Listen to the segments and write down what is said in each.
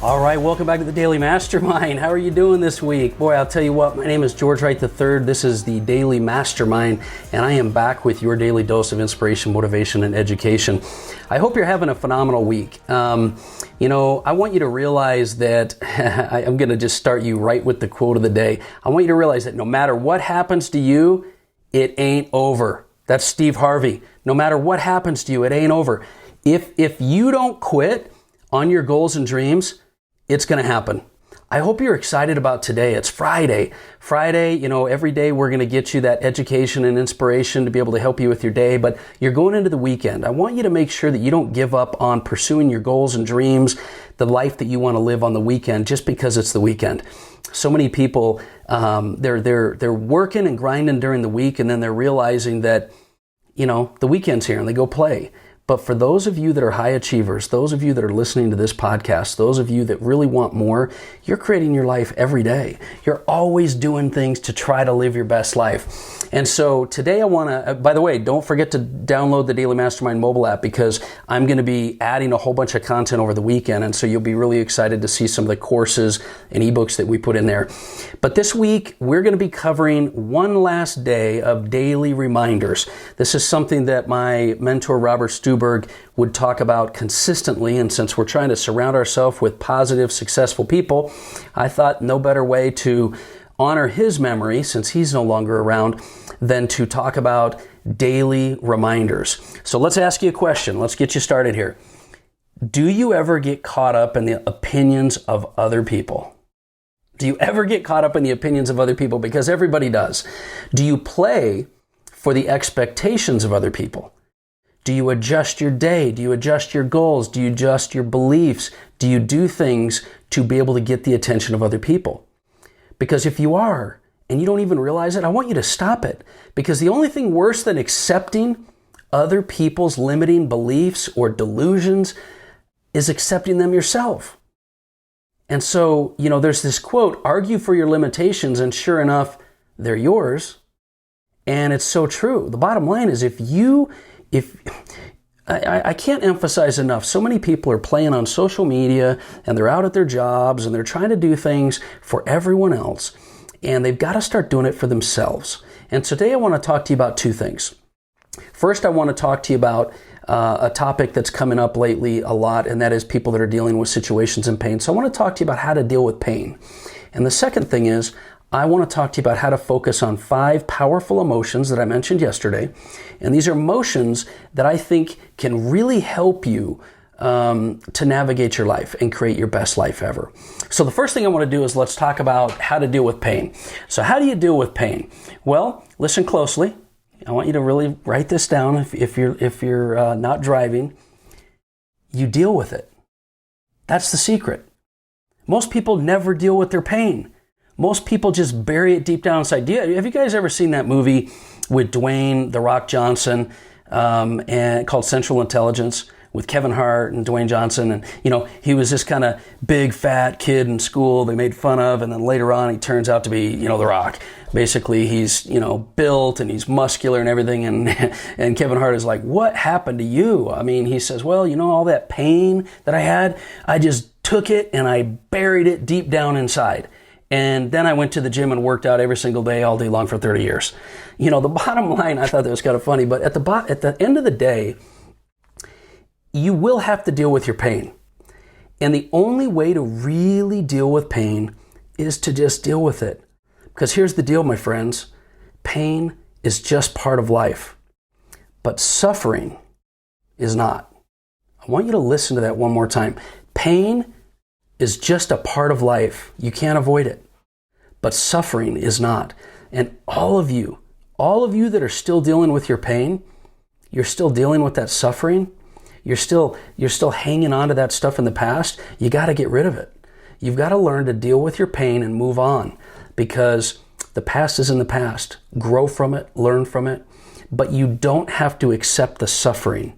All right, welcome back to the Daily Mastermind. How are you doing this week? Boy, I'll tell you what, my name is George Wright III. This is the Daily Mastermind, and I am back with your daily dose of inspiration, motivation, and education. I hope you're having a phenomenal week. I want you to realize that I'm going to just start you right with the quote of the day. I want you to realize that no matter what happens to you, it ain't over. That's Steve Harvey. No matter what happens to you, it ain't over. If you don't quit on your goals and dreams, it's going to happen. I hope you're excited about today. It's Friday. Friday, every day we're going to get you that education and inspiration to be able to help you with your day, but you're going into the weekend. I want you to make sure that you don't give up on pursuing your goals and dreams, the life that you want to live on the weekend, just because it's the weekend. So many people, they're working and grinding during the week, and then they're realizing that, the weekend's here and they go play. But for those of you that are high achievers, those of you that are listening to this podcast, those of you that really want more, you're creating your life every day. You're always doing things to try to live your best life. And so today I want to, by the way, don't forget to download the Daily Mastermind mobile app, because I'm going to be adding a whole bunch of content over the weekend. And so you'll be really excited to see some of the courses and ebooks that we put in there. But this week, we're going to be covering one last day of daily reminders. This is something that my mentor, Robert Stuber, would talk about consistently, and since we're trying to surround ourselves with positive, successful people, I thought no better way to honor his memory, since he's no longer around, than to talk about daily reminders. So let's ask you a question. Let's get you started here. Do you ever get caught up in the opinions of other people? Do you ever get caught up in the opinions of other people? Because everybody does. Do you play for the expectations of other people? Do you adjust your day? Do you adjust your goals? Do you adjust your beliefs? Do you do things to be able to get the attention of other people? Because if you are, and you don't even realize it, I want you to stop it. Because the only thing worse than accepting other people's limiting beliefs or delusions is accepting them yourself. And so, there's this quote, argue for your limitations, and sure enough, they're yours. And it's so true. The bottom line is I can't emphasize enough, so many people are playing on social media and they're out at their jobs and they're trying to do things for everyone else, and they've got to start doing it for themselves. And today I want to talk to you about two things. First, I want to talk to you about a topic that's coming up lately a lot, and that is people that are dealing with situations in pain. So I want to talk to you about how to deal with pain. And the second thing is, I want to talk to you about how to focus on 5 powerful emotions that I mentioned yesterday. And these are emotions that I think can really help you to navigate your life and create your best life ever. So the first thing I want to do is let's talk about how to deal with pain. So how do you deal with pain? Well, listen closely. I want you to really write this down if you're not driving. You deal with it. That's the secret. Most people never deal with their pain. Most people just bury it deep down inside. Have you guys ever seen that movie with Dwayne "The Rock" Johnson and called Central Intelligence, with Kevin Hart and Dwayne Johnson? And, he was this kind of big, fat kid in school they made fun of. And then later on, he turns out to be, The Rock. Basically, he's, built and he's muscular and everything. And Kevin Hart is like, what happened to you? I mean, he says, well, all that pain that I had, I just took it and I buried it deep down inside. And then I went to the gym and worked out every single day, all day long for 30 years. The bottom line, I thought that was kind of funny, but at the end of the day, you will have to deal with your pain. And the only way to really deal with pain is to just deal with it. Because here's the deal, my friends. Pain is just part of life. But suffering is not. I want you to listen to that one more time. Pain is just a part of life. You can't avoid it. But suffering is not. And all of you that are still dealing with your pain, you're still dealing with that suffering, you're still hanging on to that stuff in the past, you got to get rid of it. You've got to learn to deal with your pain and move on, because the past is in the past. Grow from it, learn from it, but you don't have to accept the suffering.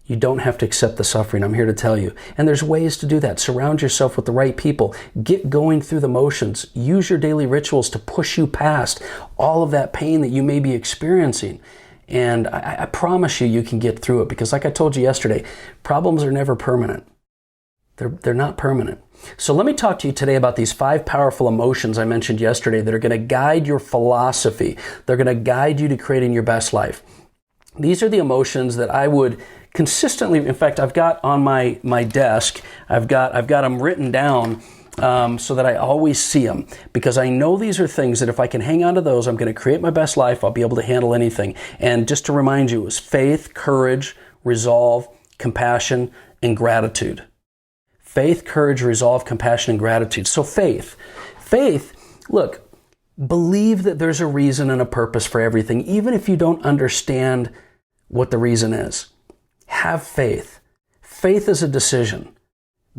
You don't have to accept the suffering, I'm here to tell you. And there's ways to do that. Surround yourself with the right people. Get going through the motions. Use your daily rituals to push you past all of that pain that you may be experiencing. And I promise you, you can get through it, because like I told you yesterday, problems are never permanent. They're not permanent. So let me talk to you today about these 5 powerful emotions I mentioned yesterday that are going to guide your philosophy. They're going to guide you to creating your best life. These are the emotions that I would consistently, in fact, I've got on my desk, I've got them written down so that I always see them, because I know these are things that if I can hang on to those, I'm going to create my best life. I'll be able to handle anything. And just to remind you, it was faith, courage, resolve, compassion, and gratitude. Faith, courage, resolve, compassion, and gratitude. So faith, look, believe that there's a reason and a purpose for everything, even if you don't understand what the reason is. Have faith. Faith is a decision.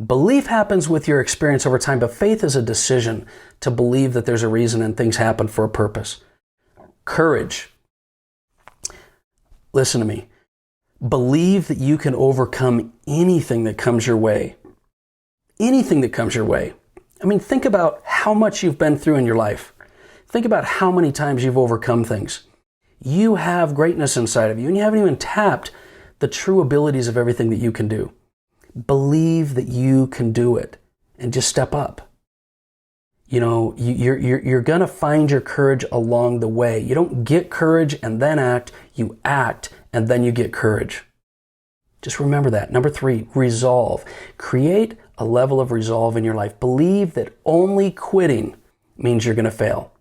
Belief happens with your experience over time, but faith is a decision to believe that there's a reason and things happen for a purpose. Courage. Listen to me. Believe that you can overcome anything that comes your way. Anything that comes your way. I mean, think about how much you've been through in your life. Think about how many times you've overcome things. You have greatness inside of you, and you haven't even tapped the true abilities of everything that you can do. Believe that you can do it, and just step up. You know, you're going to find your courage along the way. You don't get courage and then act. You act, and then you get courage. Just remember that. Number 3, resolve. Create a level of resolve in your life. Believe that only quitting means you're going to fail.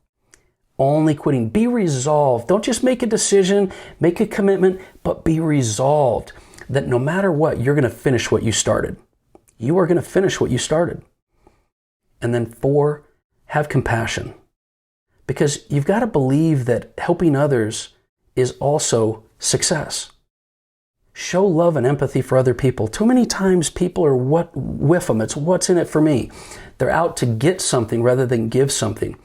Only quitting. Be resolved. Don't just make a decision, make a commitment, but be resolved that no matter what, you're going to finish what you started. You are going to finish what you started. And then 4, have compassion. Because you've got to believe that helping others is also success. Show love and empathy for other people. Too many times people are with them. It's what's in it for me. They're out to get something rather than give something.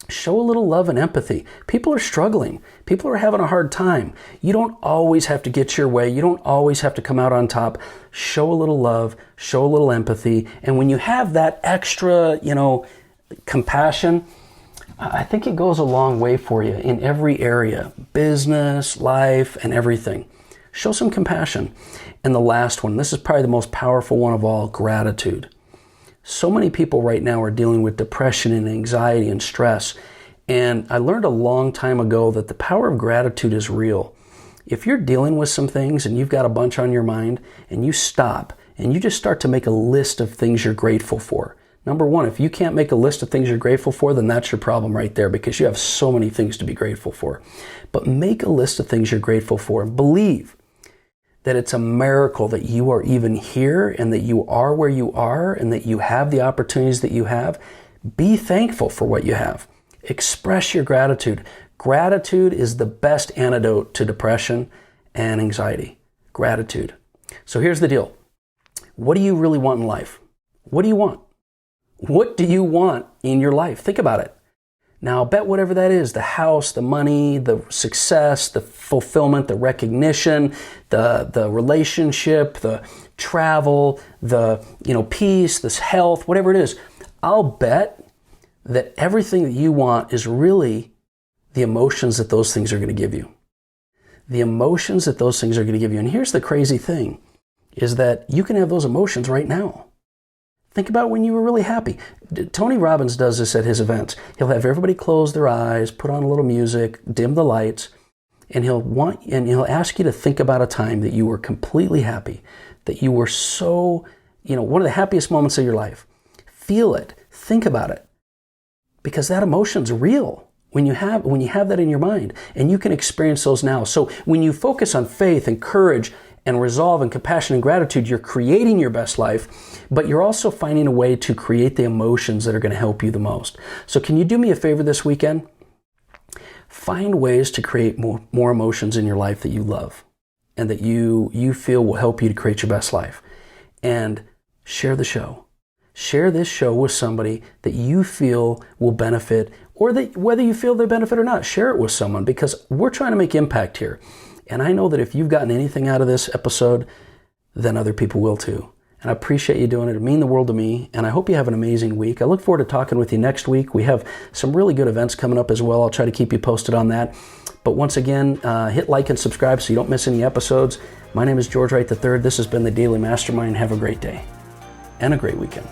Show a little love and empathy. People are struggling. People are having a hard time. You don't always have to get your way. You don't always have to come out on top. Show a little love, show a little empathy. And when you have that extra, compassion, I think it goes a long way for you in every area, business, life, and everything. Show some compassion. And the last one, this is probably the most powerful one of all, gratitude. So many people right now are dealing with depression and anxiety and stress. And I learned a long time ago that the power of gratitude is real. If you're dealing with some things and you've got a bunch on your mind and you stop and you just start to make a list of things you're grateful for. Number 1, if you can't make a list of things you're grateful for, then that's your problem right there, because you have so many things to be grateful for. But make a list of things you're grateful for and believe that it's a miracle that you are even here and that you are where you are and that you have the opportunities that you have. Be thankful for what you have. Express your gratitude. Gratitude is the best antidote to depression and anxiety. Gratitude. So here's the deal. What do you really want in life? What do you want? What do you want in your life? Think about it. Now, I'll bet whatever that is, the house, the money, the success, the fulfillment, the recognition, the relationship, the travel, the peace, this health, whatever it is, I'll bet that everything that you want is really the emotions that those things are going to give you. The emotions that those things are going to give you. And here's the crazy thing, is that you can have those emotions right now. Think about when you were really happy. Tony Robbins does this at his events. He'll have everybody close their eyes, put on a little music, dim the lights, and he'll ask you to think about a time that you were completely happy, that you were so, one of the happiest moments of your life. Feel it. Think about it. Because that emotion's real when you have that in your mind, and you can experience those now. So when you focus on faith and courage and resolve and compassion and gratitude, you're creating your best life, but you're also finding a way to create the emotions that are going to help you the most. So can you do me a favor this weekend? Find ways to create more emotions in your life that you love and that you feel will help you to create your best life. And share the show. Share this show with somebody that you feel will benefit, or that whether you feel they benefit or not, share it with someone, because we're trying to make impact here. And I know that if you've gotten anything out of this episode, then other people will too. And I appreciate you doing it. It means the world to me. And I hope you have an amazing week. I look forward to talking with you next week. We have some really good events coming up as well. I'll try to keep you posted on that. But once again, hit like and subscribe so you don't miss any episodes. My name is George Wright III. This has been the Daily Mastermind. Have a great day. and a great weekend.